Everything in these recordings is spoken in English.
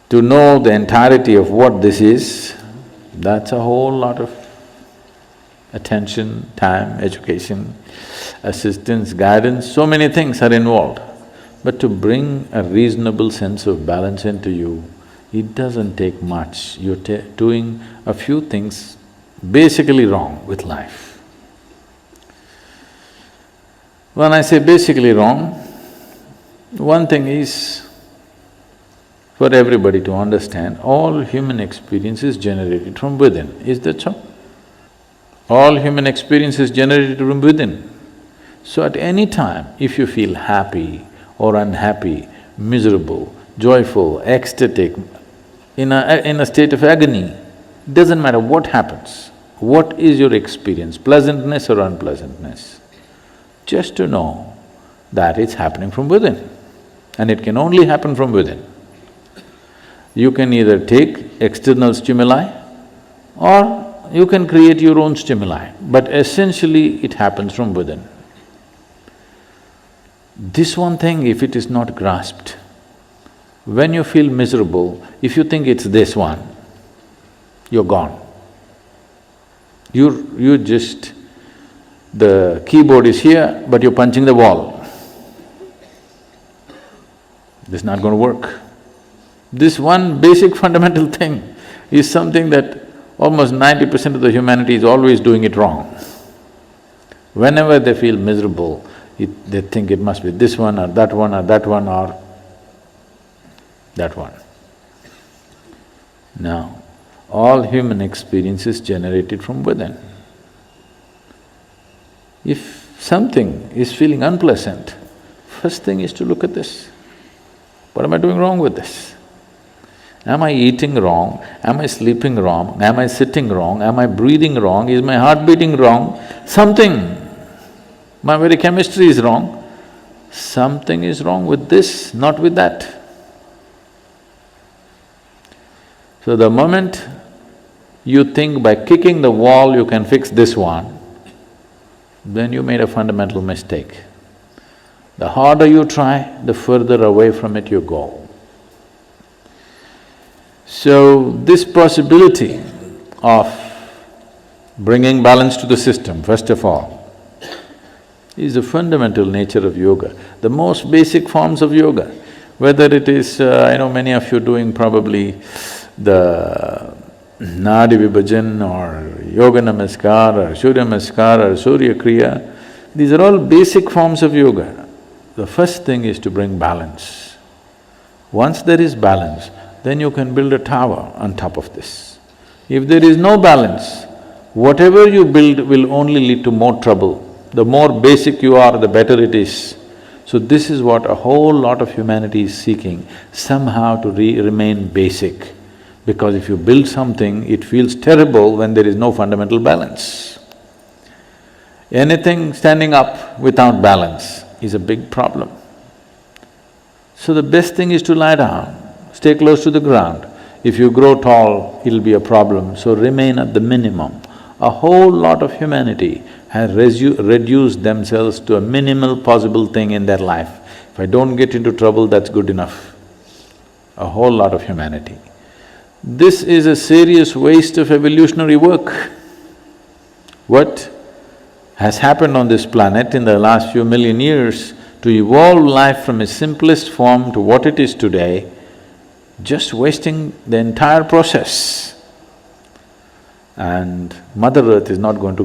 To know the entirety of what this is, that's a whole lot of attention, time, education, assistance, guidance, so many things are involved. But to bring a reasonable sense of balance into you, it doesn't take much. You're doing a few things basically wrong with life. When I say basically wrong, one thing is for everybody to understand, all human experience is generated from within. Is that so? All human experience is generated from within. So at any time, if you feel happy or unhappy, miserable, joyful, ecstatic, in a state of agony, doesn't matter what happens, what is your experience, pleasantness or unpleasantness, just to know that it's happening from within, and it can only happen from within. You can either take external stimuli or you can create your own stimuli, but essentially it happens from within. This one thing, if it is not grasped, when you feel miserable, if you think it's this one, you're gone. You're just… the keyboard is here, but you're punching the wall. This is not going to work. This one basic fundamental thing is something that almost 90% of the humanity is always doing it wrong. Whenever they feel miserable, they think it must be this one or that one or that one or that one. Now, all human experience is generated from within. If something is feeling unpleasant, first thing is to look at this. What am I doing wrong with this? Am I eating wrong? Am I sleeping wrong? Am I sitting wrong? Am I breathing wrong? Is my heart beating wrong? Something, my very chemistry is wrong. Something is wrong with this, not with that. So the moment you think by kicking the wall you can fix this one, then you made a fundamental mistake. The harder you try, the further away from it you go. So, this possibility of bringing balance to the system, first of all, is the fundamental nature of yoga. The most basic forms of yoga, whether it is, many of you doing probably the Nadi Vibhajan or Yoga Namaskar or Surya Namaskar or Surya Kriya, these are all basic forms of yoga. The first thing is to bring balance. Once there is balance, then you can build a tower on top of this. If there is no balance, whatever you build will only lead to more trouble. The more basic you are, the better it is. So this is what a whole lot of humanity is seeking, somehow to remain basic. Because if you build something, it feels terrible when there is no fundamental balance. Anything standing up without balance is a big problem. So the best thing is to lie down, stay close to the ground. If you grow tall, it'll be a problem, so remain at the minimum. A whole lot of humanity has reduced themselves to a minimal possible thing in their life. If I don't get into trouble, that's good enough. A whole lot of humanity. This is a serious waste of evolutionary work. What has happened on this planet in the last few million years to evolve life from its simplest form to what it is today, just wasting the entire process. And Mother Earth is not going to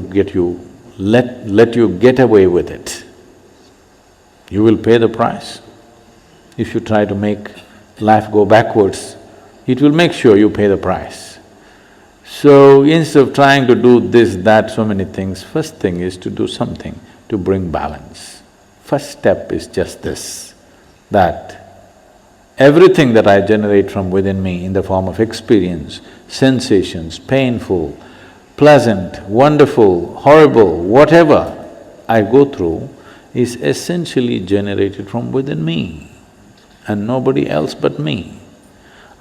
let you get away with it. You will pay the price. If you try to make life go backwards, it will make sure you pay the price. So instead of trying to do this, that, so many things, first thing is to do something to bring balance. First step is just this, that everything that I generate from within me in the form of experience, sensations, painful, pleasant, wonderful, horrible, whatever I go through is essentially generated from within me and nobody else but me.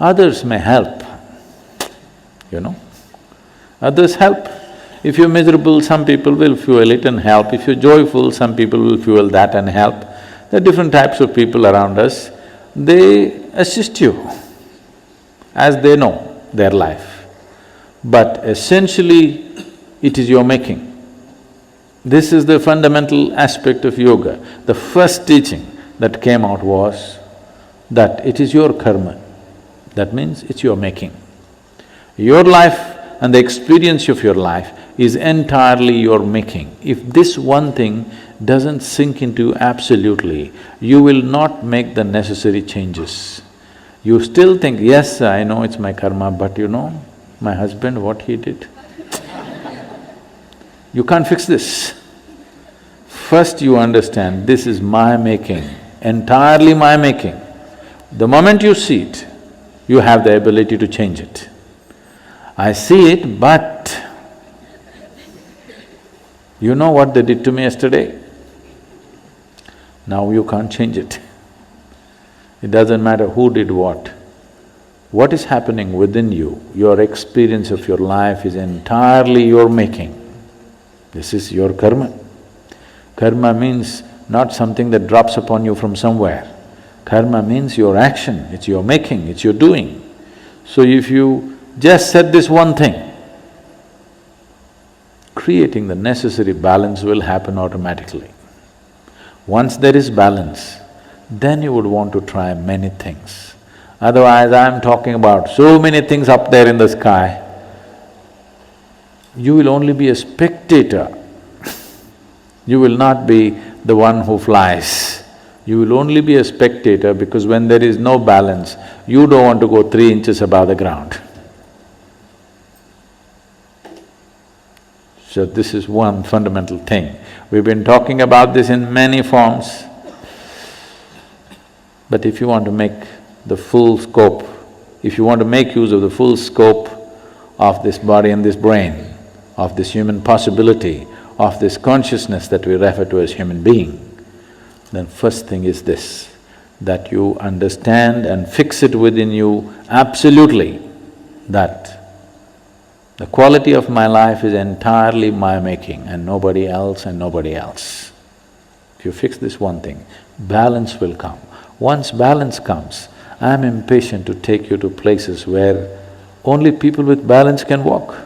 Others may help, Others help. If you're miserable, some people will fuel it and help. If you're joyful, some people will fuel that and help. There are different types of people around us, they assist you. as they know their life. But essentially, it is your making. This is the fundamental aspect of yoga. The first teaching that came out was that it is your karma. That means it's your making. Your life and the experience of your life is entirely your making. If this one thing doesn't sink into absolutely, you will not make the necessary changes. You still think, yes, I know it's my karma, but you know, my husband, what he did. You can't fix this. First you understand, this is my making, entirely my making. The moment you see it, you have the ability to change it. I see it, but you know what they did to me yesterday? Now you can't change it. It doesn't matter who did what. What is happening within you, your experience of your life is entirely your making. This is your karma. Karma means not something that drops upon you from somewhere. Karma means your action, it's your making, it's your doing. So if you just said this one thing, creating the necessary balance will happen automatically. Once there is balance, then you would want to try many things. Otherwise, I'm talking about so many things up there in the sky, you will only be a spectator. You will not be the one who flies. You will only be a spectator because when there is no balance, you don't want to go 3 inches above the ground. So this is one fundamental thing. We've been talking about this in many forms. But if you want to make the full scope, if you want to make use of the full scope of this body and this brain, of this human possibility, of this consciousness that we refer to as human being, then first thing is this, that you understand and fix it within you absolutely that the quality of my life is entirely my making and nobody else and nobody else. If you fix this one thing, balance will come. Once balance comes, I'm impatient to take you to places where only people with balance can walk,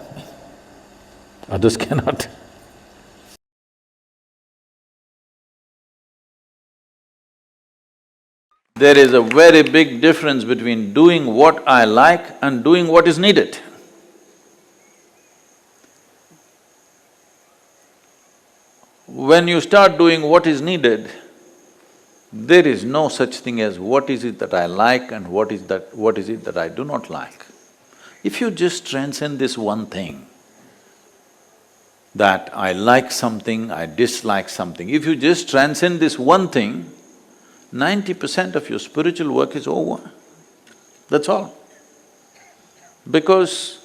others cannot. There is a very big difference between doing what I like and doing what is needed. When you start doing what is needed, there is no such thing as what is it that I like and what is it that I do not like. If you just transcend this one thing, that I like something, I dislike something, if you just transcend this one thing, 90% of your spiritual work is over, that's all. Because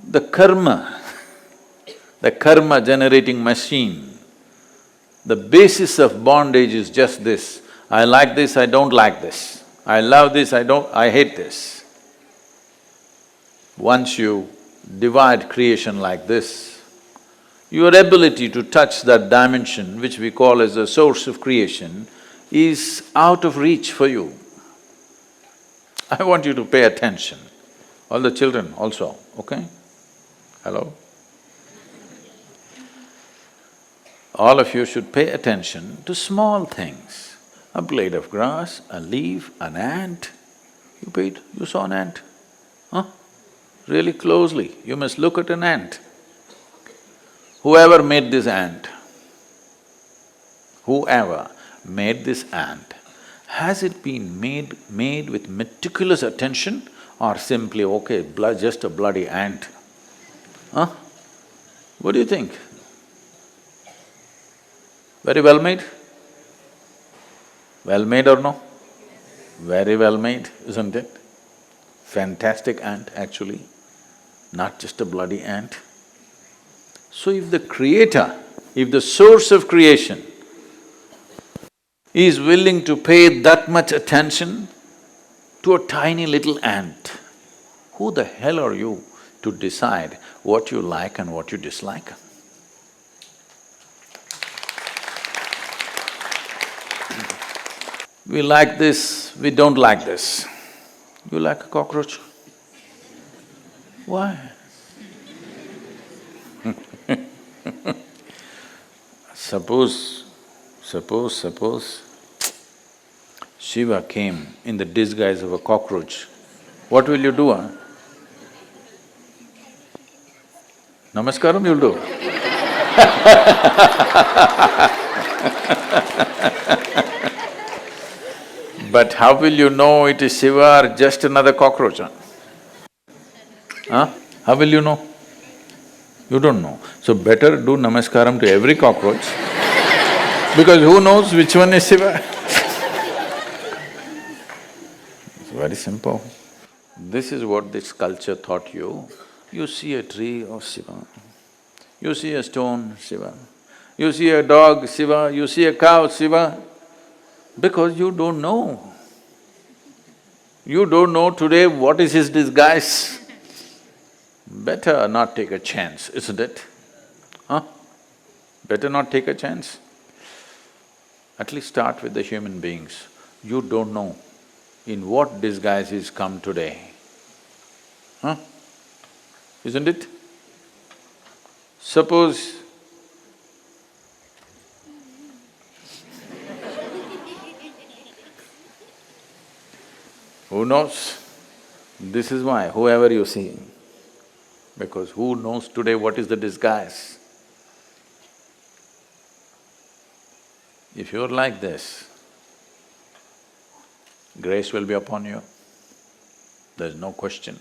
the karma generating machine, the basis of bondage is just this, I like this, I don't like this, I love this, I hate this. Once you divide creation like this, your ability to touch that dimension which we call as the source of creation is out of reach for you. I want you to pay attention, all the children also, okay? Hello? All of you should pay attention to small things. A blade of grass, a leaf, an ant. You saw an ant? Huh? Really closely, you must look at an ant. Whoever made this ant, has it been made with meticulous attention or simply, okay, just a bloody ant? Huh? What do you think? Very well made? Well made or no? Very well made, isn't it? Fantastic ant actually, not just a bloody ant. So if the creator, if the source of creation is willing to pay that much attention to a tiny little ant, who the hell are you to decide what you like and what you dislike? We like this, we don't like this. You like a cockroach? Why? Suppose Shiva came in the disguise of a cockroach, what will you do, huh? Namaskaram you'll do. But how will you know it is Shiva or just another cockroach, huh? Huh? How will you know? You don't know. So better do namaskaram to every cockroach because who knows which one is Shiva? It's very simple. This is what this culture taught you. You see a tree, oh Shiva. You see a stone, Shiva. You see a dog, Shiva. You see a cow, Shiva. Because you don't know. You don't know today what is his disguise. Better not take a chance, isn't it? Huh? Better not take a chance. At least start with the human beings. You don't know in what disguise he's come today. Huh? Isn't it? Suppose who knows? This is why, whoever you see, because who knows today what is the disguise? If you're like this, grace will be upon you, there's no question.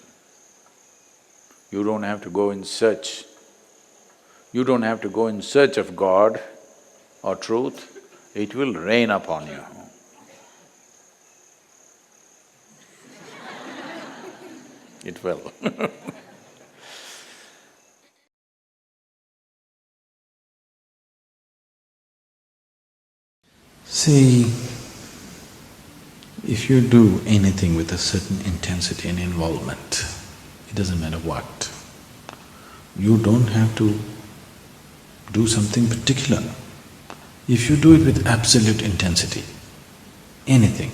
You don't have to go in search. You don't have to go in search of God or truth, it will rain upon you. It will See, if you do anything with a certain intensity and involvement, it doesn't matter what, you don't have to do something particular. If you do it with absolute intensity, anything,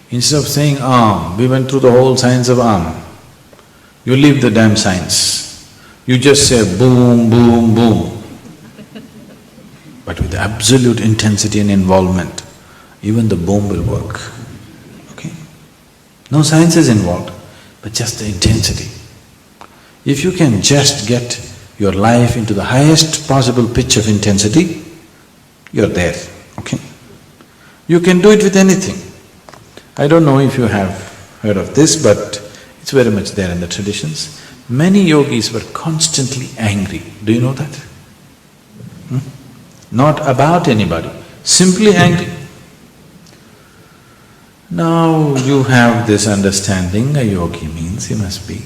instead of saying we went through the whole science of you leave the damn science, you just say boom, boom, boom. But with absolute intensity and involvement, even the boom will work, okay? No science is involved, but just the intensity. If you can just get your life into the highest possible pitch of intensity, you're there, okay? You can do it with anything. I don't know if you have heard of this, but it's very much there in the traditions. Many yogis were constantly angry, do you know that? Not about anybody, simply angry. Now you have this understanding, a yogi means he must be…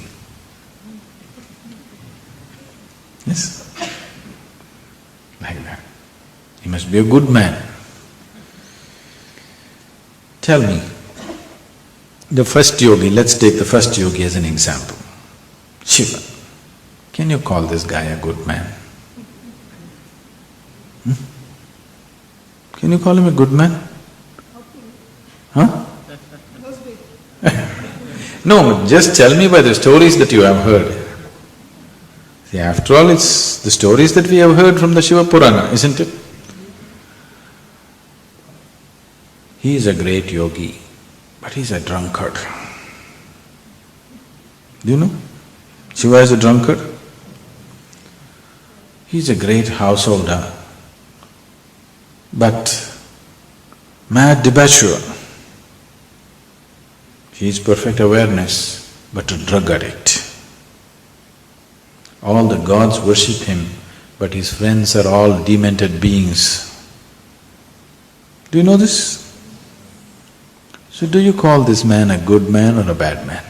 Yes? Like that. He must be a good man. Tell me, the first yogi, let's take the first yogi as an example, Shiva. Can you call this guy a good man? Can you call him a good man? Huh? No, just tell me by the stories that you have heard. See, after all, it's the stories that we have heard from the Shiva Purana, isn't it? He is a great yogi, but he's a drunkard. Do you know? Shiva is a drunkard. He's a great householder, but mad debaucher. He is perfect awareness, but a drug addict. All the gods worship him, but his friends are all demented beings. Do you know this? So do you call this man a good man or a bad man?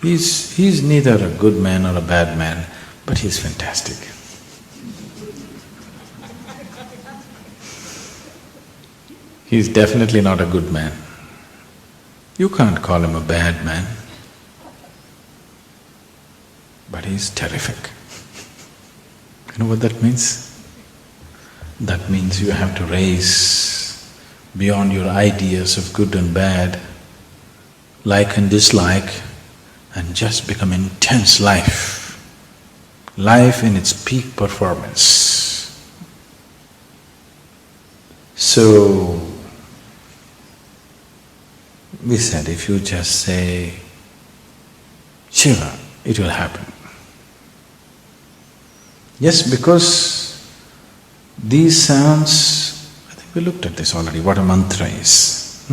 He's neither a good man or a bad man, but he's fantastic. He's definitely not a good man. You can't call him a bad man, but he's terrific. You know what that means? That means you have to raise beyond your ideas of good and bad, like and dislike, and just become intense life. Life in its peak performance. So, we said if you just say Shiva, it will happen. Yes, because these sounds, I think we looked at this already, what a mantra is.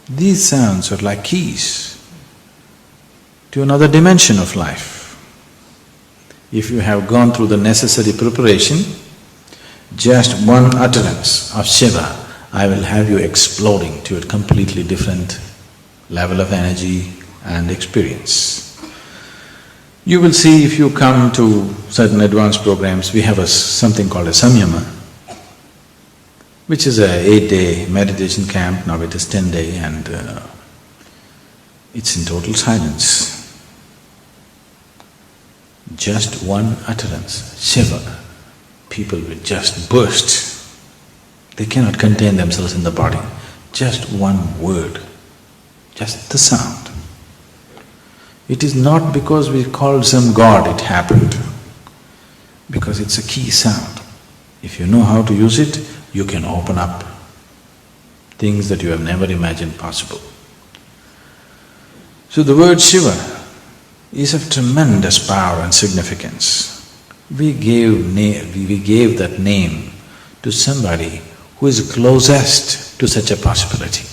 These sounds are like keys to another dimension of life. If you have gone through the necessary preparation, just one utterance of Shiva, I will have you exploding to a completely different level of energy and experience. You will see if you come to certain advanced programs, we have something called a samyama, which is a 8-day meditation camp. Now it is 10-day and it's in total silence. Just one utterance, Shiva, people will just burst. They cannot contain themselves in the body. Just one word, just the sound. It is not because we called some god it happened, because it's a key sound. If you know how to use it, you can open up things that you have never imagined possible. So the word Shiva is of tremendous power and significance. We gave that name to somebody who is closest to such a possibility.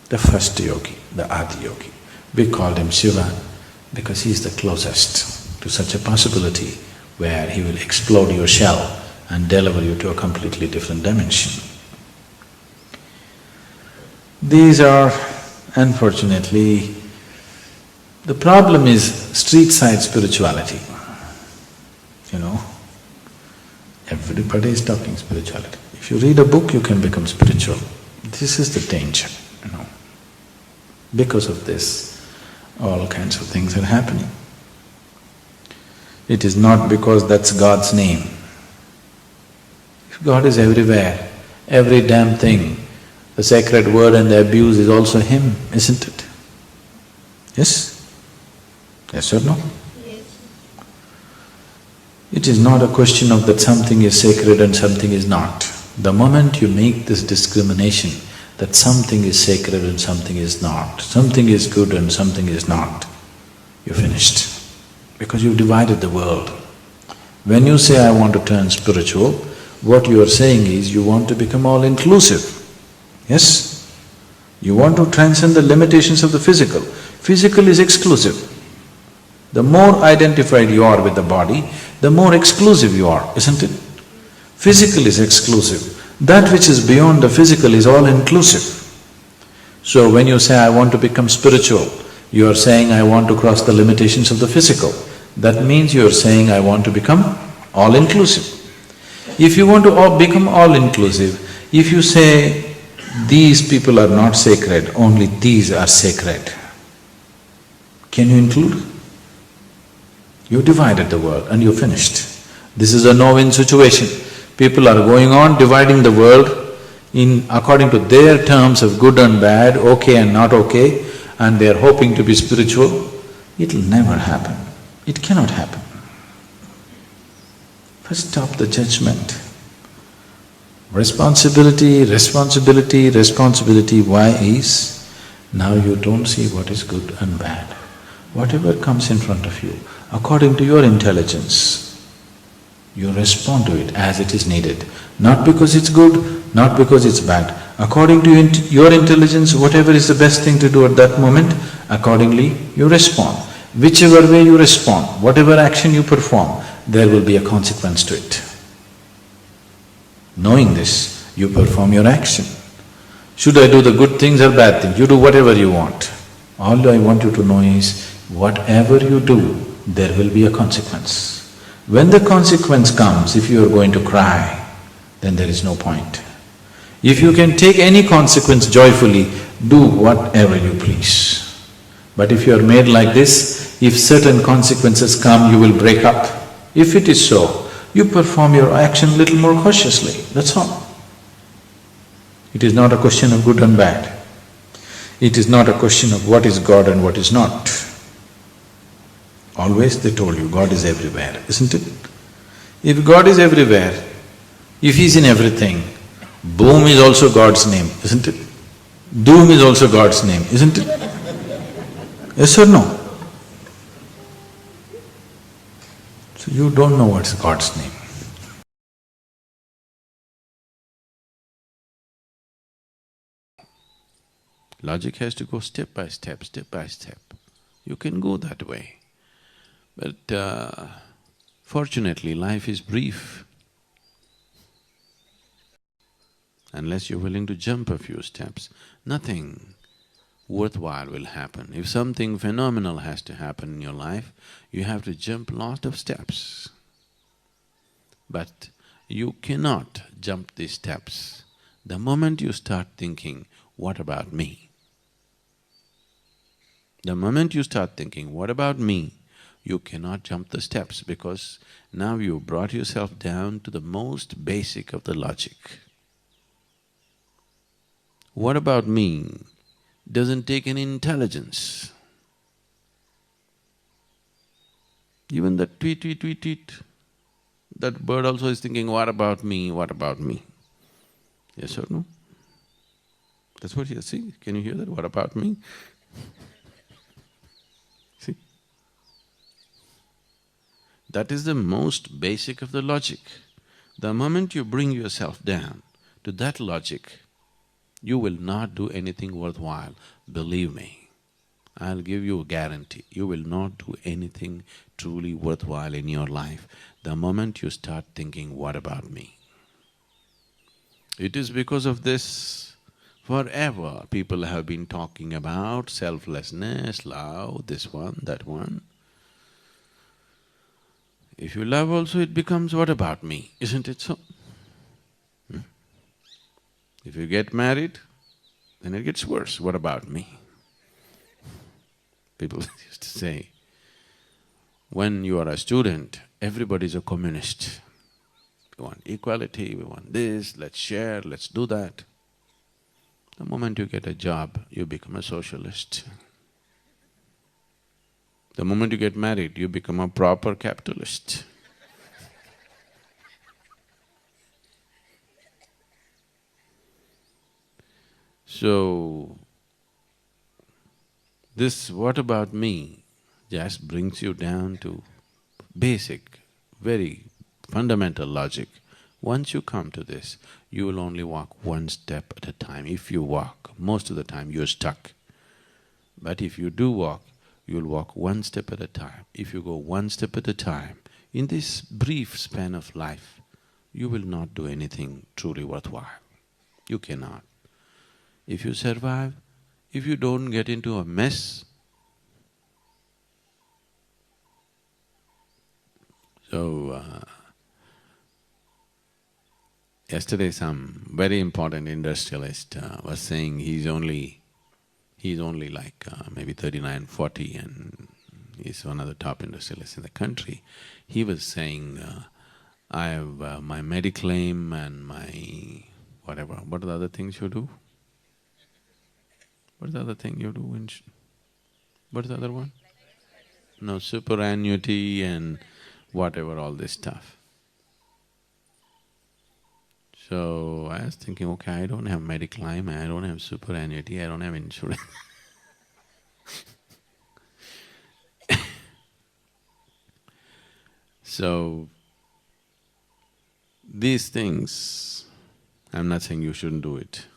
The first yogi, the Adi yogi. We called him Shiva because he is the closest to such a possibility where he will explode your shell and deliver you to a completely different dimension. These are, unfortunately, the problem is street-side spirituality. You know, everybody is talking spirituality. If you read a book, you can become spiritual. This is the danger, you know. Because of this, all kinds of things are happening. It is not because that's God's name. If God is everywhere, every damn thing, the sacred word and the abuse is also Him, isn't it? Yes? Yes or no? Yes. It is not a question of that something is sacred and something is not. The moment you make this discrimination that something is sacred and something is not, something is good and something is not, you're finished. Because you've divided the world. When you say, I want to turn spiritual, what you are saying is you want to become all-inclusive. Yes? You want to transcend the limitations of the physical. Physical is exclusive. The more identified you are with the body, the more exclusive you are, isn't it? Physical is exclusive. That which is beyond the physical is all-inclusive. So when you say, I want to become spiritual, you are saying, I want to cross the limitations of the physical. That means you are saying, I want to become all-inclusive. If you want to become all-inclusive, if you say, these people are not sacred, only these are sacred, can you include? You divided the world and you're finished. This is a no-win situation. People are going on dividing the world in according to their terms of good and bad, okay and not okay, and they are hoping to be spiritual. It'll never happen. It cannot happen. First stop the judgment. Responsibility, responsibility, responsibility. Why is? Now you don't see what is good and bad. Whatever comes in front of you, according to your intelligence, you respond to it as it is needed. Not because it's good, not because it's bad. According to your intelligence, whatever is the best thing to do at that moment, accordingly you respond. Whichever way you respond, whatever action you perform, there will be a consequence to it. Knowing this, you perform your action. Should I do the good things or bad things? You do whatever you want. All I want you to know is, whatever you do, there will be a consequence. When the consequence comes, if you are going to cry, then there is no point. If you can take any consequence joyfully, do whatever you please. But if you are made like this, if certain consequences come, you will break up. If it is so, you perform your action little more cautiously, that's all. It is not a question of good and bad. It is not a question of what is God and what is not. Always they told you, God is everywhere, isn't it? If God is everywhere, if He's in everything, boom is also God's name, isn't it? Doom is also God's name, isn't it? Yes or no? So you don't know what's God's name. Logic has to go step by step, step by step. You can go that way. But fortunately, life is brief. Unless you're willing to jump a few steps, nothing worthwhile will happen. If something phenomenal has to happen in your life, you have to jump lot of steps. But you cannot jump these steps the moment you start thinking, what about me? The moment you start thinking, what about me, you cannot jump the steps because now you brought yourself down to the most basic of the logic. What about me doesn't take any intelligence. Even that tweet, tweet, tweet, tweet, that bird also is thinking, what about me, what about me? Yes or no? That's what you see, can you hear that, what about me? See? That is the most basic of the logic. The moment you bring yourself down to that logic, you will not do anything worthwhile, believe me. I'll give you a guarantee, you will not do anything truly worthwhile in your life the moment you start thinking, what about me? It is because of this, forever people have been talking about selflessness, love, this one, that one. If you love also, it becomes, what about me, isn't it so? If you get married, then it gets worse, what about me? People used to say, when you are a student, everybody's a communist. We want equality, we want this, let's share, let's do that. The moment you get a job, you become a socialist. The moment you get married, you become a proper capitalist. So, this what about me just brings you down to basic, very fundamental logic. Once you come to this, you will only walk one step at a time. If you walk, most of the time you're stuck. But if you do walk, you'll walk one step at a time. If you go one step at a time, in this brief span of life, you will not do anything truly worthwhile. You cannot. If you survive, if you don't get into a mess, so yesterday some very important industrialist was saying he's only like maybe 39, 40 and he's one of the top industrialists in the country. He was saying, I have my mediclaim and my whatever, what are the other things you do? What is the other thing you do what is the other one? No, superannuity and whatever, all this stuff. So I was thinking, okay, I don't have mediclaim, I don't have superannuity, I don't have insurance. So, these things, I'm not saying you shouldn't do it,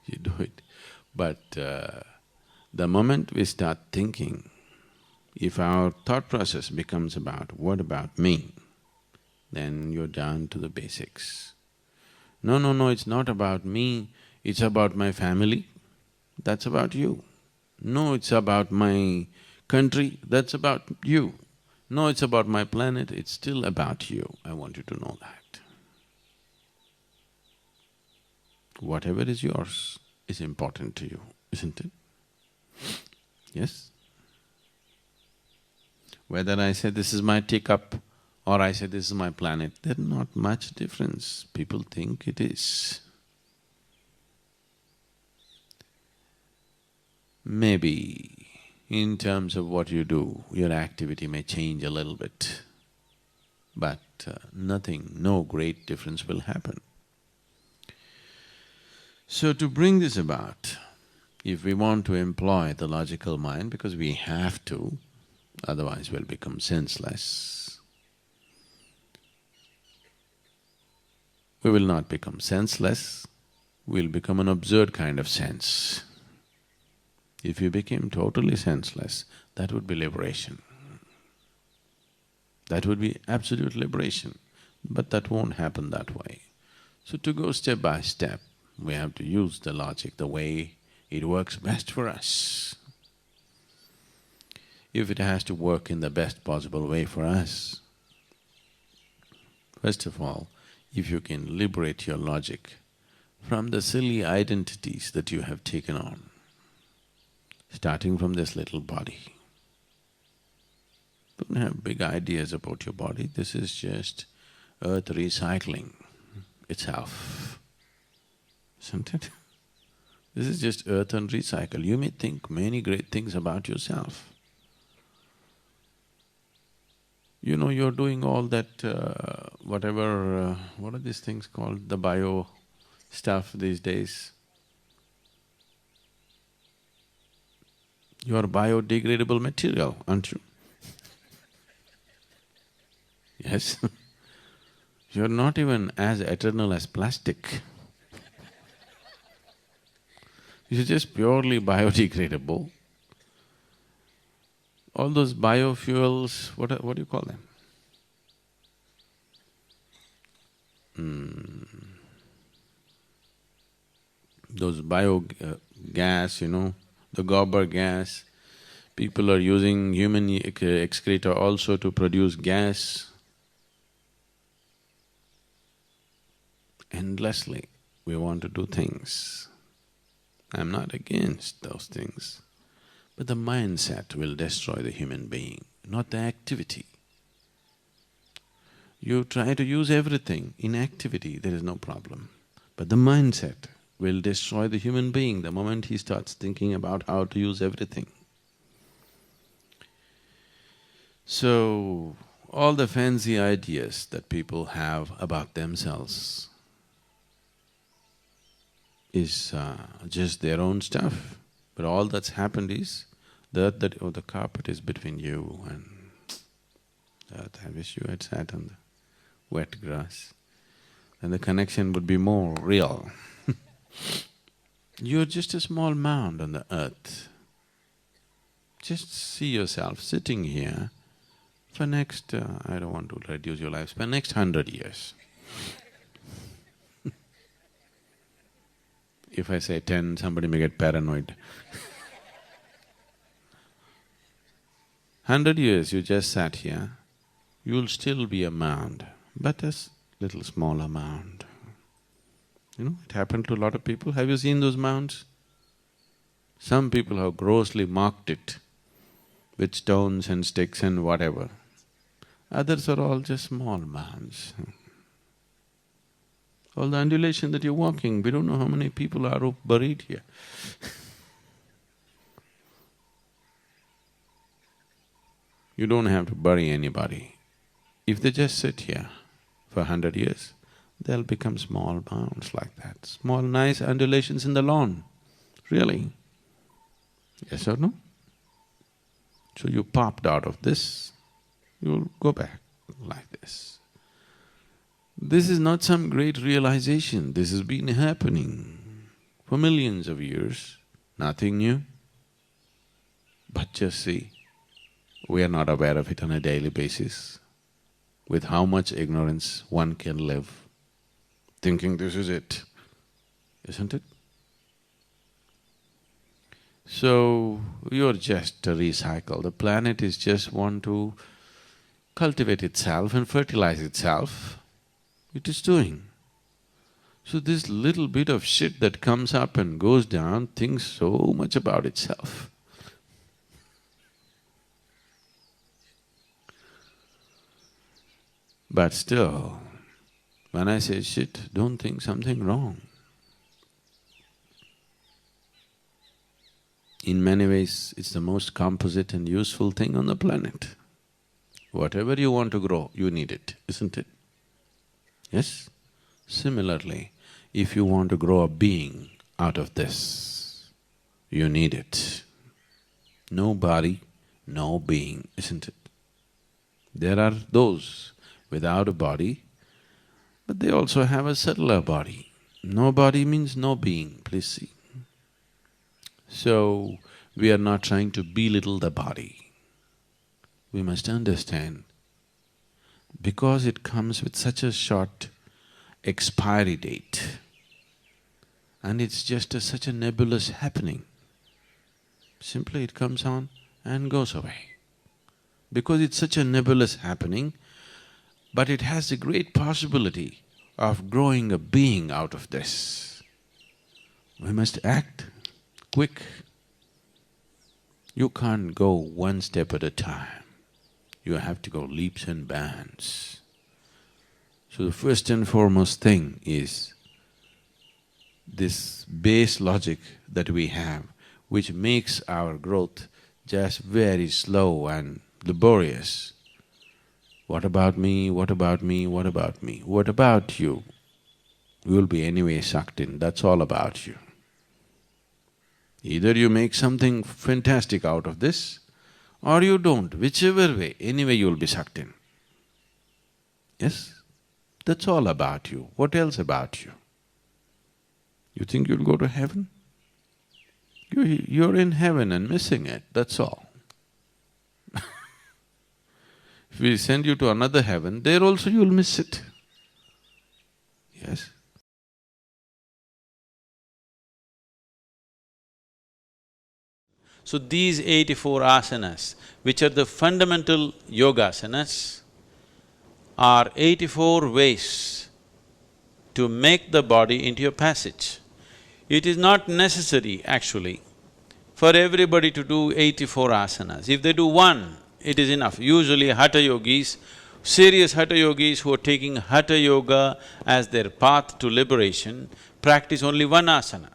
you do it. But the moment we start thinking, if our thought process becomes about, what about me, then you're down to the basics. No, no, no, it's not about me, it's about my family, that's about you. No, it's about my country, that's about you. No, it's about my planet, it's still about you. I want you to know that. Whatever is yours is important to you, isn't it? Yes? Whether I say this is my teacup or I say this is my planet, there's not much difference. People think it is. Maybe in terms of what you do, your activity may change a little bit, but nothing, no great difference will happen. So to bring this about, if we want to employ the logical mind, because we have to, otherwise we'll become senseless. We will not become senseless, we'll become an absurd kind of sense. If you became totally senseless, that would be liberation. That would be absolute liberation, but that won't happen that way. So to go step by step, we have to use the logic the way it works best for us. If it has to work in the best possible way for us, first of all, if you can liberate your logic from the silly identities that you have taken on, starting from this little body. Don't have big ideas about your body, this is just earth recycling itself, isn't it? This is just earth and recycle. You may think many great things about yourself. You know, you're doing all that what are these things called, the bio stuff these days? You are biodegradable material, aren't you? Yes. You're not even as eternal as plastic. You're just purely biodegradable. All those biofuels, what do you call them? Those gas, the gobar gas. People are using human excreta also to produce gas. Endlessly, we want to do things. I'm not against those things, but the mindset will destroy the human being, not the activity. You try to use everything in activity, there is no problem. But the mindset will destroy the human being the moment he starts thinking about how to use everything. So, all the fancy ideas that people have about themselves is just their own stuff. But all that's happened is, the carpet is between you and earth. I wish you had sat on the wet grass, then the connection would be more real. You're just a small mound on the earth. Just see yourself sitting here for next… I don't want to reduce your lifespan, next 100 years. If I say 10, somebody may get paranoid. 100 years you just sat here, you'll still be a mound, but a little smaller mound. It happened to a lot of people. Have you seen those mounds? Some people have grossly marked it with stones and sticks and whatever. Others are all just small mounds. All the undulation that you're walking, we don't know how many people are buried here. You don't have to bury anybody. If they just sit here for 100 years, they'll become small mounds like that, small nice undulations in the lawn, really. Yes or no? So you popped out of this, you'll go back like this. This is not some great realization, this has been happening for millions of years, nothing new. But just see, we are not aware of it on a daily basis. With how much ignorance one can live, thinking this is it, isn't it? So, you're just a recycle. The planet is just want to cultivate itself and fertilize itself. It is doing. So this little bit of shit that comes up and goes down thinks so much about itself. But still, when I say shit, don't think something wrong. In many ways, it's the most composite and useful thing on the planet. Whatever you want to grow, you need it, isn't it? Yes? Similarly, if you want to grow a being out of this, you need it. No body, no being, isn't it? There are those without a body, but they also have a subtler body. No body means no being, please see. So, we are not trying to belittle the body. We must understand, because it comes with such a short expiry date, and it's just such a nebulous happening, simply it comes on and goes away. Because it's such a nebulous happening, but it has the great possibility of growing a being out of this. We must act quick. You can't go one step at a time. You have to go leaps and bounds. So the first and foremost thing is this base logic that we have, which makes our growth just very slow and laborious. What about me, what about me, what about me? What about you? You'll be anyway sucked in, that's all about you. Either you make something fantastic out of this, or you don't, whichever way, anyway you'll be sucked in. Yes? That's all about you. What else about you? You think you'll go to heaven? You're in heaven and missing it, that's all. If we send you to another heaven, there also you'll miss it. Yes? So these 84 asanas, which are the fundamental yogasanas, are 84 ways to make the body into a passage. It is not necessary, actually, for everybody to do 84 asanas. If they do one, it is enough. Usually hatha yogis, serious hatha yogis who are taking hatha yoga as their path to liberation, practice only one asana,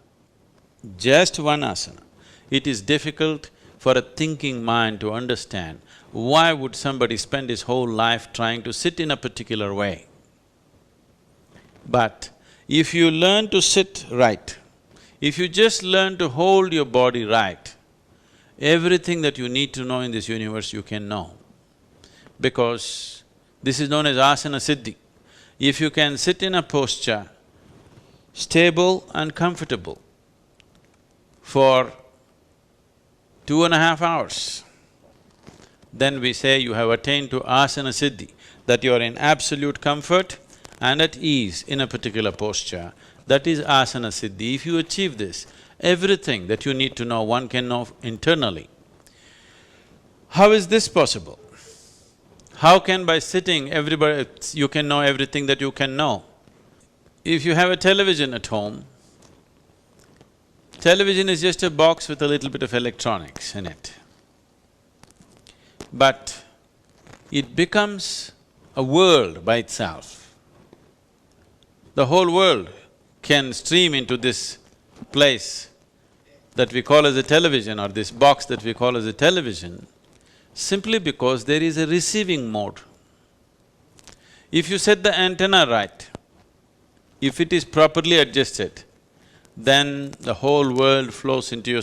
just one asana. It is difficult for a thinking mind to understand why would somebody spend his whole life trying to sit in a particular way. But if you learn to sit right, if you just learn to hold your body right, everything that you need to know in this universe you can know. Because this is known as asana siddhi. If you can sit in a posture, stable and comfortable, for 2.5 hours, then we say you have attained to asana siddhi, that you are in absolute comfort and at ease in a particular posture. That is asana siddhi. If you achieve this, everything that you need to know, one can know internally. How is this possible? How can by sitting you can know everything that you can know? If you have a television at home, television is just a box with a little bit of electronics in it. But it becomes a world by itself. The whole world can stream into this place that we call as a television, or this box that we call as a television, simply because there is a receiving mode. If you set the antenna right, if it is properly adjusted, then the whole world flows into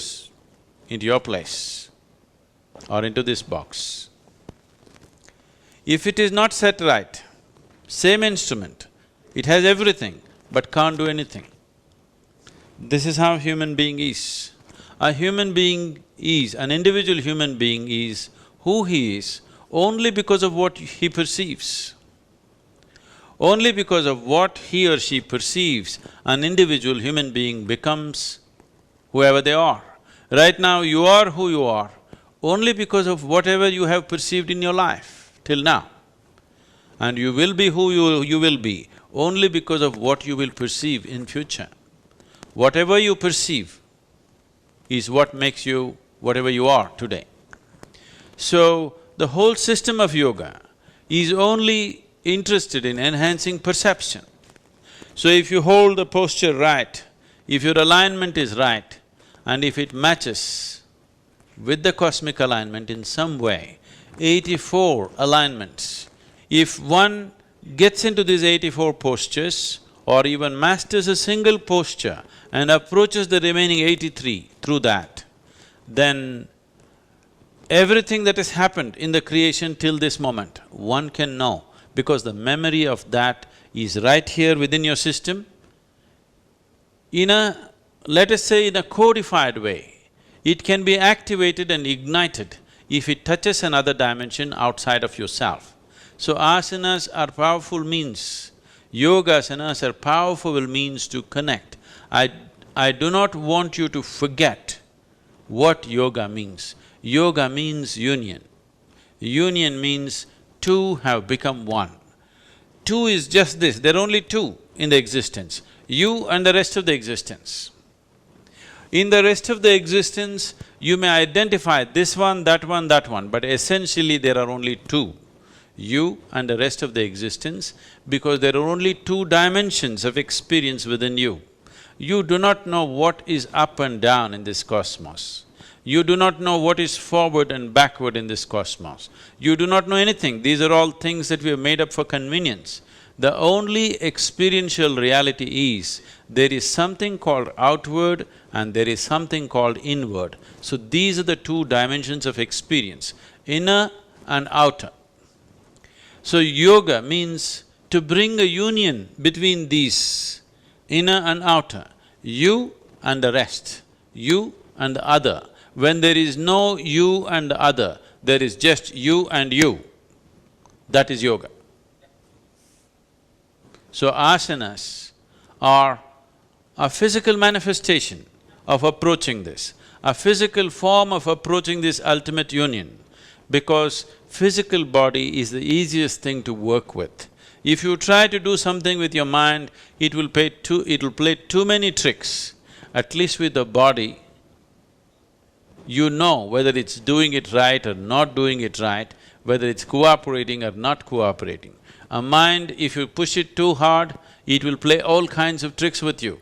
your place or into this box. If it is not set right, same instrument, it has everything but can't do anything. This is how human being is. A human being is, an individual human being is who he is only because of what he perceives. Only because of what he or she perceives, an individual human being becomes whoever they are. Right now, you are who you are only because of whatever you have perceived in your life till now. And you will be who you will be only because of what you will perceive in future. Whatever you perceive is what makes you whatever you are today. So, the whole system of yoga is only interested in enhancing perception. So if you hold the posture right, if your alignment is right, and if it matches with the cosmic alignment in some way, 84 alignments. If one gets into these 84 postures or even masters a single posture and approaches the remaining 83 through that, then everything that has happened in the creation till this moment, one can know, because the memory of that is right here within your system. In a, let us say in a codified way, it can be activated and ignited if it touches another dimension outside of yourself. So asanas are powerful means, yogasanas are powerful means to connect. I do not want you to forget what yoga means. Yoga means union. Union means two have become one. Two is just this, there are only two in the existence, you and the rest of the existence. In the rest of the existence, you may identify this one, that one, that one, but essentially there are only two, you and the rest of the existence, because there are only two dimensions of experience within you. You do not know what is up and down in this cosmos. You do not know what is forward and backward in this cosmos. You do not know anything, these are all things that we have made up for convenience. The only experiential reality is, there is something called outward and there is something called inward. So these are the two dimensions of experience, inner and outer. So yoga means to bring a union between these, inner and outer, you and the rest, you and the other. When there is no you and the other, there is just you and you. That is yoga. So asanas are a physical manifestation of approaching this, a physical form of approaching this ultimate union, because physical body is the easiest thing to work with. If you try to do something with your mind, it will play too many tricks. At least with the body, you know whether it's doing it right or not doing it right, whether it's cooperating or not cooperating. A mind, if you push it too hard, it will play all kinds of tricks with you.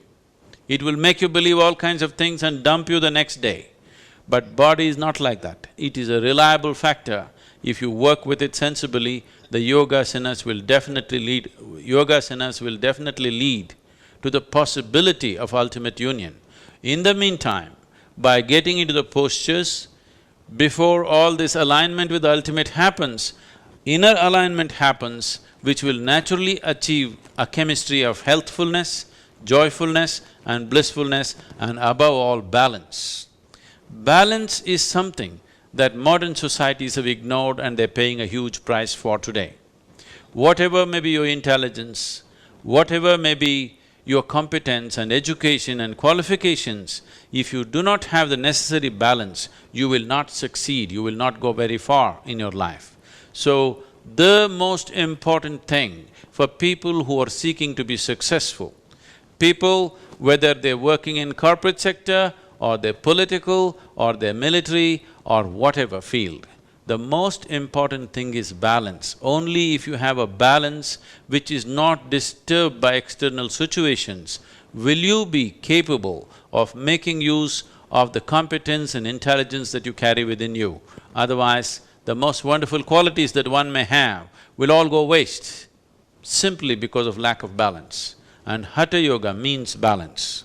It will make you believe all kinds of things and dump you the next day. But body is not like that. It is a reliable factor. If you work with it sensibly, the yogasanas will definitely lead to the possibility of ultimate union. In the meantime, by getting into the postures, before all this alignment with the ultimate happens, inner alignment happens, which will naturally achieve a chemistry of healthfulness, joyfulness and blissfulness, and above all, balance. Balance is something that modern societies have ignored and they're paying a huge price for today. Whatever may be your intelligence, whatever may be your competence and education and qualifications, if you do not have the necessary balance, you will not succeed, you will not go very far in your life. So, the most important thing for people who are seeking to be successful, people whether they're working in corporate sector or they're political or they're military or whatever field, the most important thing is balance. Only if you have a balance which is not disturbed by external situations, will you be capable of making use of the competence and intelligence that you carry within you. Otherwise, the most wonderful qualities that one may have will all go waste simply because of lack of balance. And Hatha Yoga means balance.